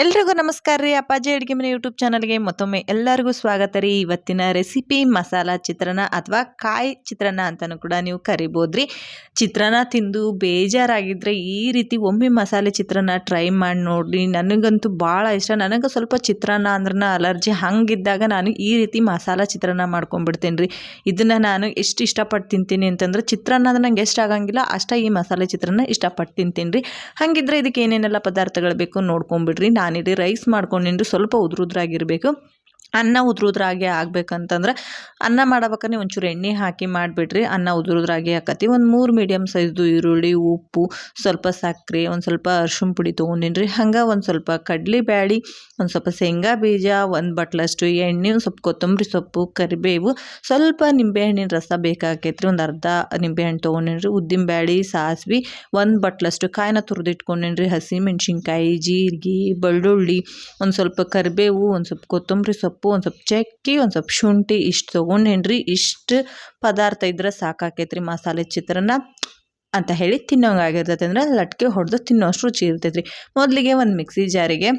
ಎಲ್ರಿಗೂ ನಮಸ್ಕಾರ ರೀ. ಅಪ್ಪಾಜಿ ಅಡುಗೆ ಮನೆ ಯೂಟ್ಯೂಬ್ ಚಾನಲ್ಗೆ ಮತ್ತೊಮ್ಮೆ ಎಲ್ಲರಿಗೂ ಸ್ವಾಗತ ರೀ. ಇವತ್ತಿನ ರೆಸಿಪಿ ಮಸಾಲ ಚಿತ್ರಾನ್ನ ಅಥವಾ ಕಾಯಿ ಚಿತ್ರಾನ್ನ ಅಂತಲೂ ಕೂಡ ನೀವು ಕರಿಬೋದ್ರಿ. ಚಿತ್ರಾನ್ನ ತಿಂದು ಬೇಜಾರಾಗಿದ್ದರೆ ಈ ರೀತಿ ಒಮ್ಮೆ ಮಸಾಲೆ ಚಿತ್ರಾನ್ನ ಟ್ರೈ ಮಾಡಿ ನೋಡಿರಿ. ನನಗಂತೂ ಭಾಳ ಇಷ್ಟ. ನನಗೆ ಸ್ವಲ್ಪ ಚಿತ್ರಾನ್ನ ಅಂದ್ರೆ ಅಲರ್ಜಿ, ಹಂಗಿದ್ದಾಗ ನಾನು ಈ ರೀತಿ ಮಸಾಲ ಚಿತ್ರಾನ್ನ ಮಾಡ್ಕೊಂಡ್ಬಿಡ್ತೇನೆ ರೀ. ಇದನ್ನು ನಾನು ಎಷ್ಟು ಇಷ್ಟಪಟ್ಟು ತಿಂತೀನಿ ಅಂತಂದ್ರೆ ಚಿತ್ರಾನ್ನ ಅಂದ್ರೆ ನಂಗೆ ಎಷ್ಟು ಆಗಂಗಿಲ್ಲ ಅಷ್ಟೇ ಈ ಮಸಾಲೆ ಚಿತ್ರಾನ್ನ ಇಷ್ಟಪಟ್ಟು ತಿಂತೀನಿ ರೀ. ಹಾಗಿದ್ರೆ ಇದಕ್ಕೆ ಏನೇನೆಲ್ಲ ಪದಾರ್ಥಗಳು ಬೇಕು ನೋಡ್ಕೊಂಬಿಡ್ರಿ. ನಾನಿಲ್ಲಿ ರೈಸ್ ಮಾಡ್ಕೊಂಡಿನಿ, ಸ್ವಲ್ಪ ಉದ್ರುದ್ರಾಗಿರಬೇಕು. ಅನ್ನ ಉದ್ರುದ್ರಾಗೆ ಆಗ್ಬೇಕಂತಂದ್ರೆ ಅನ್ನ ಮಾಡ್ಬೇಕಾದ್ರೆ ಒಂಚೂರು ಎಣ್ಣೆ ಹಾಕಿ ಮಾಡಿಬಿಡ್ರಿ. ಅನ್ನ ಉದ್ರುದ್ರಾಗೆ ಆಕತಿ. ಒಂದು 3 ಮೀಡಿಯಮ್ ಸೈಜ್ದು ಈರುಳ್ಳಿ, ಉಪ್ಪು, ಸ್ವಲ್ಪ ಸಕ್ಕರೆ, ಒಂದು ಸ್ವಲ್ಪ ಅರ್ಶಿಣ ಪುಡಿ ತೊಗೊಂಡಿನಿ. ಹಂಗೆ ಒಂದು ಸ್ವಲ್ಪ ಕಡ್ಲಿ ಬ್ಯಾಳಿ, ಒಂದು ಸ್ವಲ್ಪ ಶೇಂಗಾ ಬೀಜ, ಒಂದು ಬಟ್ಲಷ್ಟು ಎಣ್ಣೆ, ಒಂದು ಸ್ವಲ್ಪ ಕೊತ್ತಂಬರಿ ಸೊಪ್ಪು, ಕರಿಬೇವು, ಸ್ವಲ್ಪ ನಿಂಬೆಹಣ್ಣಿನ ರಸ ಬೇಕಾಕೈತ್ರಿ. ಒಂದು ಅರ್ಧ ನಿಂಬೆಹಣ್ಣು ತೊಗೊಂಡಿನಿ. ಉದ್ದಿನ ಬ್ಯಾಳಿ, ಸಾಸಿವೆ, ಒಂದು ಬಟ್ಲಷ್ಟು ಕಾಯಿನ ತುರಿದಿಟ್ಕೊಂಡಿನಿ. ಹಸಿ ಮೆಣಸಿನ್ಕಾಯಿ, ಜೀರಿಗೆ, ಬೆಳ್ಳುಳ್ಳಿ, ಒಂದು ಸ್ವಲ್ಪ ಕರಿಬೇವು, ಒಂದು ಸ್ವಲ್ಪ ಕೊತ್ತಂಬರಿ ಸೊಪ್ಪು, ಒಂದು ಸ್ವಲ್ಪ ಚಕ್ಕೆ, ಒಂದು ಸ್ವಲ್ಪ ಶುಂಠಿ, ಇಷ್ಟು ತೊಗೊಂಡೇನ್ರಿ. ಇಷ್ಟು ಪದಾರ್ಥ ಇದ್ರೆ ಸಾಕಾಕೈತ್ರಿ ಮಸಾಲೆ ಚಿತ್ರಾನ್ನ ಅಂತ ಹೇಳಿ ತಿನ್ನೋಂಗಾಗಿರ್ತೈತೆ. ಅಂದ್ರೆ ಲಟ್ಕೆ ಹೊಡೆದು ತಿನ್ನೋಷ್ಟು ರುಚಿ ಇರ್ತೈತ್ರಿ. ಮೊದಲಿಗೆ ಒಂದು ಮಿಕ್ಸಿ ಜಾರಿಗೆ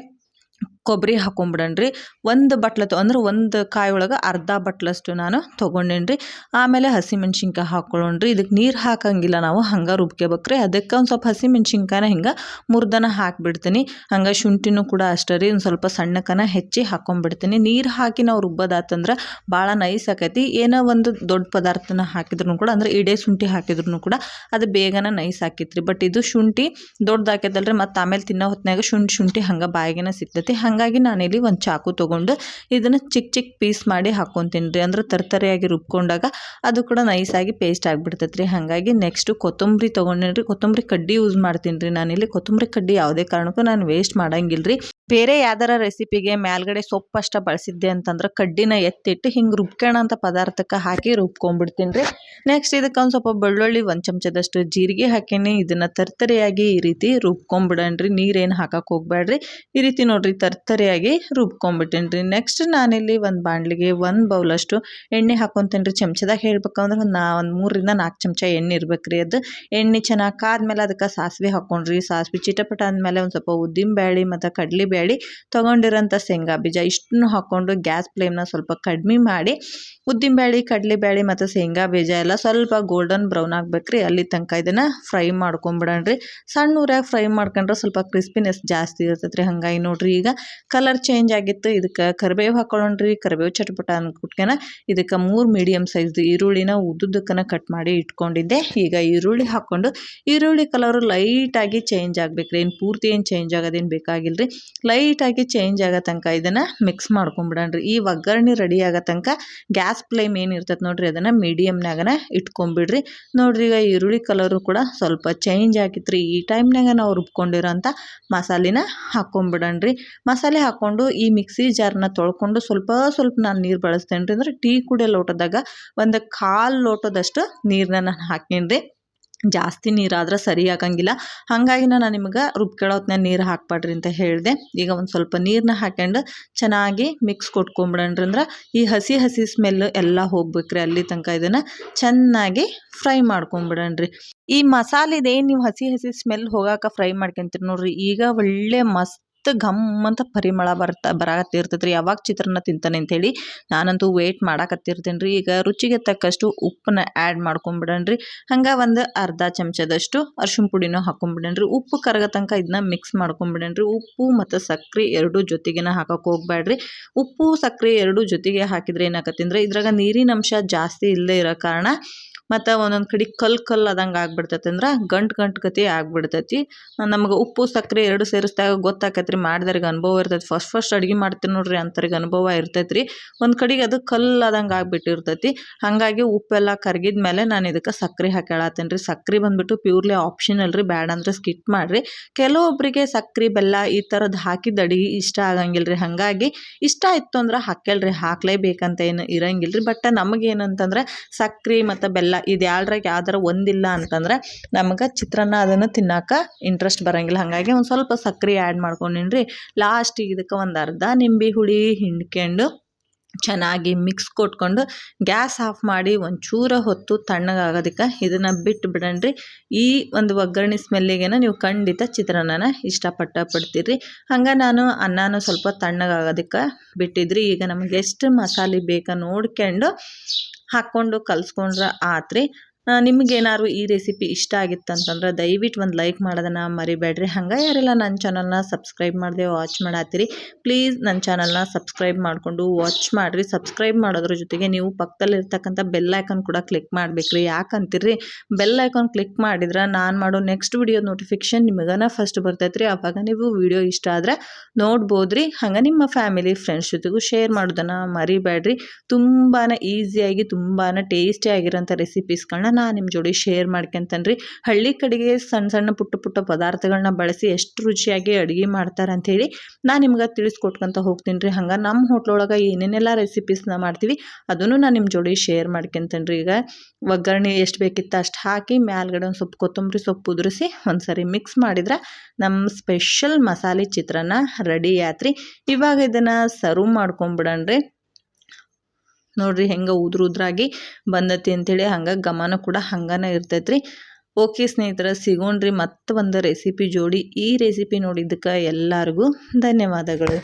ಕೊಬ್ಬರಿ ಹಾಕೊಂಡ್ಬಿಡಣ್ರಿ. ಒಂದು ಬಟ್ಲತ್ತು ಅಂದ್ರೆ ಒಂದು ಕಾಯಿ ಒಳಗೆ ಅರ್ಧ ಬಟ್ಲಷ್ಟು ನಾನು ತೊಗೊಂಡೇನ್ರಿ. ಆಮೇಲೆ ಹಸಿಮೆಣ್ಸಿನ್ಕಾಯಿ ಹಾಕ್ಕೊಳ್ಳೋಣ್ರಿ. ಇದಕ್ಕೆ ನೀರು ಹಾಕಂಗಿಲ್ಲ, ನಾವು ಹಂಗೆ ರುಬ್ಕೋಬೇಕ್ರಿ. ಅದಕ್ಕೆ ಒಂದು ಸ್ವಲ್ಪ ಹಸಿಮೆಣ್ಸಿನ್ಕಾಯಿನ ಹಿಂಗೆ ಮುರ್ದನ ಹಾಕಿಬಿಡ್ತೀನಿ. ಹಂಗೆ ಶುಂಠಿನೂ ಕೂಡ ಅಷ್ಟೇ ರೀ, ಒಂದು ಸ್ವಲ್ಪ ಸಣ್ಣಕನ ಹೆಚ್ಚಿ ಹಾಕೊಂಡ್ಬಿಡ್ತೀನಿ. ನೀರು ಹಾಕಿ ನಾವು ರುಬ್ಬೋದಾತಂದ್ರೆ ಭಾಳ ನೈಸ್ ಆಕೈತಿ. ಏನೋ ಒಂದು ದೊಡ್ಡ ಪದಾರ್ಥನ ಹಾಕಿದ್ರು ಕೂಡ, ಅಂದ್ರೆ ಇಡೇ ಶುಂಠಿ ಹಾಕಿದ್ರು ಕೂಡ ಅದು ಬೇಗನೆ ನೈಸ್ ಆಕೈತ್ರಿ. ಬಟ್ ಇದು ಶುಂಠಿ ದೊಡ್ಡದಾಕೈತಲ್ರಿ, ಮತ್ತು ಆಮೇಲೆ ತಿನ್ನೋ ಹೊತ್ನಾಗ ಶುಂಠಿ ಹಂಗೆ ಬಾಯಿಗೆನ ಸಿಗ್ತೈತಿ. ಹಾಗಾಗಿ ನಾನಿಲ್ಲಿ ಒಂದು ಚಾಕು ತೊಗೊಂಡು ಇದನ್ನು ಚಿಕ್ಕ ಚಿಕ್ಕ ಪೀಸ್ ಮಾಡಿ ಹಾಕ್ಕೊತೀನಿ ರೀ. ಅಂದ್ರೆ ತರ್ತರಿಯಾಗಿ ರುಬ್ಕೊಂಡಾಗ ಅದು ಕೂಡ ನೈಸಾಗಿ ಪೇಸ್ಟ್ ಆಗಿಬಿಡ್ತೈತೆ ರೀ. ಹಾಗಾಗಿ ನೆಕ್ಸ್ಟು ಕೊತ್ತಂಬರಿ ತೊಗೊಂಡಿನಿ. ಕೊತ್ತಂಬರಿ ಕಡ್ಡಿ ಯೂಸ್ ಮಾಡ್ತೀನಿ ರೀ ನಾನಿಲ್ಲಿ. ಕೊತ್ತಂಬರಿ ಕಡ್ಡಿ ಯಾವುದೇ ಕಾರಣಕ್ಕೂ ನಾನು ವೇಸ್ಟ್ ಮಾಡಂಗಿಲ್ಲ ರೀ. ಬೇರೆ ಯಾವ್ದಾರ ರೆಸಿಪಿಗೆ ಮೇಲ್ಗಡೆ ಸೊಪ್ಪಷ್ಟ ಬಳಸಿದ್ದೆ ಅಂತಂದ್ರೆ ಕಡ್ಡಿನ ಎತ್ತಿಟ್ಟು ಹಿಂಗೆ ರುಬ್ಕೋಣಂಥ ಪದಾರ್ಥಕ್ಕೆ ಹಾಕಿ ರುಬ್ಕೊಂಡ್ಬಿಡ್ತೀನಿ ರೀ. ನೆಕ್ಸ್ಟ್ ಇದಕ್ಕೆ ಒಂದು ಸ್ವಲ್ಪ ಬೆಳ್ಳುಳ್ಳಿ, ಒಂದು ಚಮಚದಷ್ಟು ಜೀರಿಗೆ ಹಾಕೀನಿ. ಇದನ್ನು ತರ್ತರಿಯಾಗಿ ಈ ರೀತಿ ರುಬ್ಕೊಂಡ್ಬಿಡಣ್ರಿ. ನೀರೇನು ಹಾಕಕ್ಕೆ ಹೋಗ್ಬೇಡ್ರಿ. ಈ ರೀತಿ ನೋಡಿರಿ ತರ್ತರಿಯಾಗಿ ರುಬ್ಕೊಂಡ್ಬಿಟ್ಟೇನಿ ರೀ. ನೆಕ್ಸ್ಟ್ ನಾನಿಲ್ಲಿ ಒಂದು ಬಾಣಲಿಗೆ 1 ಬೌಲಷ್ಟು ಎಣ್ಣೆ ಹಾಕ್ಕೊತೀನಿ ರೀ. ಚಮಚದಾಗ ಹೇಳ್ಬೇಕಂದ್ರೆ ಒಂದು 3-4 ಚಮಚ ಎಣ್ಣೆ ಇರ್ಬೇಕು ರೀ. ಅದು ಎಣ್ಣೆ ಚೆನ್ನಾಗಿ ಕಾದ್ಮೇಲೆ ಅದಕ್ಕೆ ಸಾಸಿವೆ ಹಾಕ್ಕೊಂಡ್ರಿ. ಸಾಸಿವೆ ಚಿಟಪಟ ಅಂದಮೇಲೆ ಒಂದು ಸ್ವಲ್ಪ ಉದ್ದಿನ ಬ್ಯಾಳಿ ಮತ್ತು ಕಡಲೆ ಬ್ಯಾಳಿ, ತೊಗೊಂಡಿರೋಂಥ ಶೇಂಗಾ ಬೀಜ ಇಷ್ಟನ್ನು ಹಾಕ್ಕೊಂಡು ಗ್ಯಾಸ್ ಫ್ಲೇಮ್ನ ಸ್ವಲ್ಪ ಕಡಿಮೆ ಮಾಡಿ ಉದ್ದಿನ ಬ್ಯಾಳಿ, ಕಡಲೆ ಬ್ಯಾಳಿ ಮತ್ತು ಶೇಂಗಾ ಬೀಜ ಎಲ್ಲ ಸ್ವಲ್ಪ ಗೋಲ್ಡನ್ ಬ್ರೌನ್ ಆಗ್ಬೇಕ್ರಿ. ಅಲ್ಲಿ ತನಕ ಇದನ್ನು ಫ್ರೈ ಮಾಡ್ಕೊಂಬಿಡಣ್ರಿ. ಸಣ್ಣ ಊರಾಗ ಫ್ರೈ ಮಾಡ್ಕೊಂಡ್ರೆ ಸ್ವಲ್ಪ ಕ್ರಿಸ್ಪಿನೆಸ್ ಜಾಸ್ತಿ ಇರ್ತೈತೆ ರೀ. ಹಂಗಾಗಿ ನೋಡಿರಿ ಈಗ ಕಲರ್ ಚೇಂಜ್ ಆಗಿತ್ತು. ಇದಕ್ಕೆ ಕರಿಬೇವು ಹಾಕೊಳ್ಳೋಣ್ರಿ. ಕರಿಬೇವು ಚಟಪಟ ಅಂದ್ಬಿಟ್ಕೆನ ಇದಕ್ಕೆ 3 ಮೀಡಿಯಮ್ ಸೈಜ್ದು ಈರುಳ್ಳಿನ ಉದ್ದುದಕ್ಕನ ಕಟ್ ಮಾಡಿ ಇಟ್ಕೊಂಡಿದ್ದೆ. ಈಗ ಈರುಳ್ಳಿ ಹಾಕ್ಕೊಂಡು ಈರುಳ್ಳಿ ಕಲರು ಲೈಟಾಗಿ ಚೇಂಜ್ ಆಗ್ಬೇಕ್ರಿ. ಏನು ಪೂರ್ತಿ ಏನು ಚೇಂಜ್ ಆಗೋದೇನು ಬೇಕಾಗಿಲ್ಲ ರೀ. ಲೈಟಾಗಿ ಚೇಂಜ್ ಆಗೋ ತನಕ ಇದನ್ನು ಮಿಕ್ಸ್ ಮಾಡ್ಕೊಂಬಿಡಣ್ರಿ. ಈ ಒಗ್ಗರಣೆ ರೆಡಿ ಆಗೋ ತನಕ ಗ್ಯಾಸ್ ಫ್ಲೇಮ್ ಏನು ಇರ್ತೈತೆ ನೋಡಿರಿ ಅದನ್ನು ಮೀಡಿಯಮ್ನಾಗನ ಇಟ್ಕೊಂಬಿಡ್ರಿ. ನೋಡಿರಿ ಈಗ ಈರುಳ್ಳಿ ಕಲರು ಕೂಡ ಸ್ವಲ್ಪ ಚೇಂಜ್ ಆಗಿತ್ರಿ. ಈ ಟೈಮ್ನಾಗ ನಾವು ರುಬ್ಕೊಂಡಿರೋಂಥ ಮಸಾಲಿನ ಹಾಕ್ಕೊಂಬಿಡಣ್ರಿ. ಮಸಾಲೆ ಹಾಕ್ಕೊಂಡು ಈ ಮಿಕ್ಸಿ ಜಾರನ್ನ ತೊಳ್ಕೊಂಡು ಸ್ವಲ್ಪ ನಾನು ನೀರು ಬಳಸ್ತೇನೆ ರೀ. ಅಂದ್ರೆ ಟೀ ಕುಡಿಯೋ ಲೋಟದಾಗ ಒಂದು 1/4 ಲೋಟದಷ್ಟು ನೀರನ್ನ ನಾನು ಹಾಕೀನಿ ರೀ. ಜಾಸ್ತಿ ನೀರಾದ್ರೆ ಸರಿ ಆಗಂಗಿಲ್ಲ. ಹಾಗಾಗಿ ನಾನು ನಿಮ್ಗೆ ರುಬ್ಕೊಳ್ಳೋತ್ನಾಗ ನೀರು ಹಾಕ್ಬೇಡ್ರಿ ಅಂತ ಹೇಳಿದೆ. ಈಗ ಒಂದು ಸ್ವಲ್ಪ ನೀರನ್ನ ಹಾಕ್ಯಂಡು ಚೆನ್ನಾಗಿ ಮಿಕ್ಸ್ ಕೊಟ್ಕೊಂಬಿಡಣ್ರಿ. ಅಂದ್ರೆ ಈ ಹಸಿ ಸ್ಮೆಲ್ಲು ಎಲ್ಲ ಹೋಗ್ಬೇಕ್ರಿ. ಅಲ್ಲಿ ತನಕ ಇದನ್ನು ಚೆನ್ನಾಗಿ ಫ್ರೈ ಮಾಡ್ಕೊಂಬಿಡಣ್ರಿ. ಈ ಮಸಾಲೆದೇನು ನೀವು ಹಸಿ ಸ್ಮೆಲ್ ಹೋಗಾಕ ಫ್ರೈ ಮಾಡ್ಕೊಂತೀರಿ ನೋಡ್ರಿ, ಈಗ ಒಳ್ಳೆ ಮಸ್ತ್ ಘಮ್ ಅಂತ ಪರಿಮಳ ಬರಾಕತ್ತಿರ್ತೈತೆ ರೀ. ಯಾವಾಗ ಚಿತ್ರಾನ್ನ ತಿಂತಾನೆ ಅಂಥೇಳಿ ನಾನಂತೂ ವೆಯ್ಟ್ ಮಾಡಾಕತ್ತಿರ್ತೀನಿ ರೀ. ಈಗ ರುಚಿಗೆ ತಕ್ಕಷ್ಟು ಉಪ್ಪನ್ನ ಆ್ಯಡ್ ಮಾಡ್ಕೊಂಬಿಡಣ್ರಿ. ಹಂಗೆ ಒಂದು ಅರ್ಧ ಚಮಚದಷ್ಟು ಅರ್ಶಿಣ ಪುಡಿನೂ ಹಾಕ್ಕೊಂಬಿಡಣ್ರಿ. ಉಪ್ಪು ಕರಗೋ ತನಕ ಇದನ್ನ ಮಿಕ್ಸ್ ಮಾಡ್ಕೊಂಬಿಡಣ್ರಿ. ಉಪ್ಪು ಮತ್ತು ಸಕ್ಕರೆ ಎರಡೂ ಜೊತೆಗೇನ ಹಾಕಕ್ಕೆ ಹೋಗ್ಬೇಡ್ರಿ. ಉಪ್ಪು ಸಕ್ಕರೆ ಎರಡೂ ಜೊತೆಗೆ ಹಾಕಿದ್ರೆ ಏನಾಗತ್ತೆ ಅಂದರೆ ಇದ್ರಾಗ ನೀರಿನ ಅಂಶ ಜಾಸ್ತಿ ಇಲ್ಲದೆ ಇರೋ ಕಾರಣ ಮತ್ತು ಒಂದೊಂದು ಕಡೆ ಕಲ್ಲು ಆದಂಗೆ ಆಗ್ಬಿಡ್ತೈತೆ. ಅಂದ್ರೆ ಗಂಟು ಗತಿ ಆಗ್ಬಿಡ್ತೈತಿ. ನಮಗೆ ಉಪ್ಪು ಸಕ್ಕರೆ ಎರಡು ಸೇರಿಸಿದಾಗ ಗೊತ್ತಾಕೈತೆ ರೀ. ಮಾಡಿದವ್ರಿಗೆ ಅನುಭವ ಇರ್ತೈತಿ. ಫಸ್ಟ್ ಅಡುಗೆ ಮಾಡ್ತೀನಿ ನೋಡ್ರಿ ಅಂಥವ್ರಿಗೆ ಅನುಭವ ಇರ್ತೈತೆ ರೀ. ಒಂದು ಕಡೆಗೆ ಅದು ಕಲ್ಲಾದಂಗೆ ಆಗ್ಬಿಟ್ಟಿರ್ತೈತಿ. ಹಾಗಾಗಿ ಉಪ್ಪೆಲ್ಲ ಕರಗಿದ ಮೇಲೆ ನಾನು ಇದಕ್ಕೆ ಸಕ್ಕರೆ ಹಾಕೇಳತ್ತೀನಿ ರೀ. ಸಕ್ಕರೆ ಬಂದುಬಿಟ್ಟು ಪ್ಯೂರ್ಲಿ ಆಪ್ಷನಲ್ ರೀ. ಬ್ಯಾಡ ಅಂದರೆ ಸ್ಕಿಪ್ ಮಾಡಿರಿ. ಕೆಲವೊಬ್ಬರಿಗೆ ಸಕ್ಕರೆ ಬೆಲ್ಲ ಈ ಥರದ್ದು ಹಾಕಿದ ಅಡುಗೆ ಇಷ್ಟ ಆಗಂಗಿಲ್ಲ ರೀ. ಹಾಗಾಗಿ ಇಷ್ಟ ಇತ್ತು ಅಂದ್ರೆ ಹಾಕ್ಯಲ್ರಿ, ಹಾಕ್ಲೇಬೇಕಂತ ಏನು ಇರಂಗಿಲ್ಲ ರೀ. ಬಟ್ ನಮಗೇನಂತಂದ್ರೆ ಸಕ್ಕರೆ ಮತ್ತು ಬೆಲ್ಲ ಇದು ಎರಡರಾಗ ಯಾವ್ದಾರ ಒಂದಿಲ್ಲ ಅಂತಂದ್ರೆ ನಮ್ಗೆ ಚಿತ್ರಾನ್ನ ಅದನ್ನು ತಿನ್ನೋಕೆ ಇಂಟ್ರೆಸ್ಟ್ ಬರೋಂಗಿಲ್ಲ. ಹಾಗಾಗಿ ಒಂದು ಸ್ವಲ್ಪ ಸಕ್ಕರೆ ಆ್ಯಡ್ ಮಾಡ್ಕೊಂಡಿನಿ ರೀ. ಲಾಸ್ಟಿಗೆ ಇದಕ್ಕೆ ಒಂದು ಅರ್ಧ ನಿಂಬೆ ಹುಳಿ ಹಿಂಡ್ಕೊಂಡು ಚೆನ್ನಾಗಿ ಮಿಕ್ಸ್ ಕೊಟ್ಕೊಂಡು ಗ್ಯಾಸ್ ಆಫ್ ಮಾಡಿ ಒಂಚೂರು ಹೊತ್ತು ತಣ್ಣಗಾಗೋದಕ್ಕೆ ಇದನ್ನು ಬಿಟ್ಟು ಬಿಡಣ್ರಿ. ಈ ಒಂದು ಒಗ್ಗರಣೆ ಸ್ಮೆಲ್ಲಿಗೆನ ನೀವು ಖಂಡಿತ ಚಿತ್ರಾನ್ನನ ಪಡ್ತೀರಿ. ಹಂಗೆ ನಾನು ಅನ್ನನೂ ಸ್ವಲ್ಪ ತಣ್ಣಗಾಗೋದಕ್ಕೆ ಬಿಟ್ಟಿದ್ರಿ. ಈಗ ನಮಗೆ ಎಷ್ಟು ಮಸಾಲೆ ಬೇಕಾ ನೋಡ್ಕೊಂಡು ಹಾಕ್ಕೊಂಡು ಕಲಿಸ್ಕೊಂಡ್ರೆ ಆತ್ರಿ. ನಿಮಗೇನಾದ್ರು ಈ ರೆಸಿಪಿ ಇಷ್ಟ ಆಗಿತ್ತಂತಂದ್ರೆ ದಯವಿಟ್ಟು ಒಂದು ಲೈಕ್ ಮಾಡೋದನ್ನು ಮರಿಬೇಡ್ರಿ. ಹಂಗೆ ಯಾರೆಲ್ಲ ನನ್ನ ಚಾನಲ್ನ ಸಬ್ಸ್ಕ್ರೈಬ್ ಮಾಡದೆ ವಾಚ್ ಮಾಡತ್ತೀರಿ ಪ್ಲೀಸ್ ನನ್ನ ಚಾನಲ್ನ ಸಬ್ಸ್ಕ್ರೈಬ್ ಮಾಡಿಕೊಂಡು ವಾಚ್ ಮಾಡಿರಿ. ಸಬ್ಸ್ಕ್ರೈಬ್ ಮಾಡೋದ್ರ ಜೊತೆಗೆ ನೀವು ಪಕ್ಕದಲ್ಲಿರ್ತಕ್ಕಂಥ ಬೆಲ್ ಐಕಾನ್ ಕೂಡ ಕ್ಲಿಕ್ ಮಾಡಬೇಕ್ರಿ. ಯಾಕಂತೀರಿ, ಬೆಲ್ ಐಕಾನ್ ಕ್ಲಿಕ್ ಮಾಡಿದ್ರೆ ನಾನು ಮಾಡೋ ನೆಕ್ಸ್ಟ್ ವಿಡಿಯೋ ನೋಟಿಫಿಕೇಷನ್ ನಿಮಗನ ಫಸ್ಟ್ ಬರ್ತೈತ್ರಿ. ಆವಾಗ ನೀವು ವಿಡಿಯೋ ಇಷ್ಟ ಆದರೆ ನೋಡ್ಬೋದ್ರಿ. ಹಂಗೆ ನಿಮ್ಮ ಫ್ಯಾಮಿಲಿ ಫ್ರೆಂಡ್ಸ್ ಜೊತೆಗೂ ಶೇರ್ ಮಾಡೋದನ್ನು ಮರಿಬೇಡ್ರಿ. ತುಂಬಾ ಈಸಿಯಾಗಿ ತುಂಬಾ ಟೇಸ್ಟಿಯಾಗಿರೋಂಥ ರೆಸಿಪೀಸ್ಗಳನ್ನ ನಾನು ನಿಮ್ಮ ಜೋಡಿ ಶೇರ್ ಮಾಡ್ಕೊಂತನ್ರಿ. ಹಳ್ಳಿ ಕಡೆಗೆ ಸಣ್ಣ ಸಣ್ಣ ಪುಟ್ಟ ಪದಾರ್ಥಗಳನ್ನ ಬಳಸಿ ಎಷ್ಟು ರುಚಿಯಾಗಿ ಅಡುಗೆ ಮಾಡ್ತಾರೆ ಅಂಥೇಳಿ ನಾನು ನಿಮ್ಗೆ ತಿಳಿಸ್ಕೊಟ್ಕೊಂತ ಹೋಗ್ತೀನಿ ರೀ. ಹಂಗೆ ನಮ್ಮ ಹೋಟ್ಲೊಳಗೆ ಏನೇನೆಲ್ಲ ರೆಸಿಪೀಸ್ನ ಮಾಡ್ತೀವಿ ಅದನ್ನು ನಾನು ನಿಮ್ಮ ಜೋಡಿ ಶೇರ್ ಮಾಡ್ಕೊಂತೇನೆ ರೀ. ಈಗ ಒಗ್ಗರಣೆ ಎಷ್ಟು ಬೇಕಿತ್ತು ಅಷ್ಟು ಹಾಕಿ ಮ್ಯಾಲ್ಗಡೆ ಒಂದು ಸ್ವಲ್ಪ ಕೊತ್ತಂಬರಿ ಸೊಪ್ಪು ಉದುರಿಸಿ ಒಂದು ಸರಿ ಮಿಕ್ಸ್ ಮಾಡಿದ್ರೆ ನಮ್ಮ ಸ್ಪೆಷಲ್ ಮಸಾಲೆ ಚಿತ್ರಾನ್ನ ರೆಡಿ ಆಯ್ತ್ರಿ. ಇವಾಗ ಇದನ್ನು ಸರ್ವ್ ಮಾಡ್ಕೊಂಬಿಡಣ್ರಿ. ನೋಡ್ರಿ ಹೆಂಗೆ ಉದ್ರಾಗಿ ಬಂದತಿ ಅಂಥೇಳಿ. ಹಂಗೆ ಘಮನೂ ಕೂಡ ಹಂಗನೇ ಇರ್ತೈತ್ರಿ. ಓಕೆ ಸ್ನೇಹಿತರೆ, ಸಿಗೋಣ್ರಿ ಮತ್ತೆ ಒಂದು ರೆಸಿಪಿ ಜೋಡಿ. ಈ ರೆಸಿಪಿ ನೋಡಿದ್ದಕ್ಕೆ ಎಲ್ಲರಿಗೂ ಧನ್ಯವಾದಗಳು.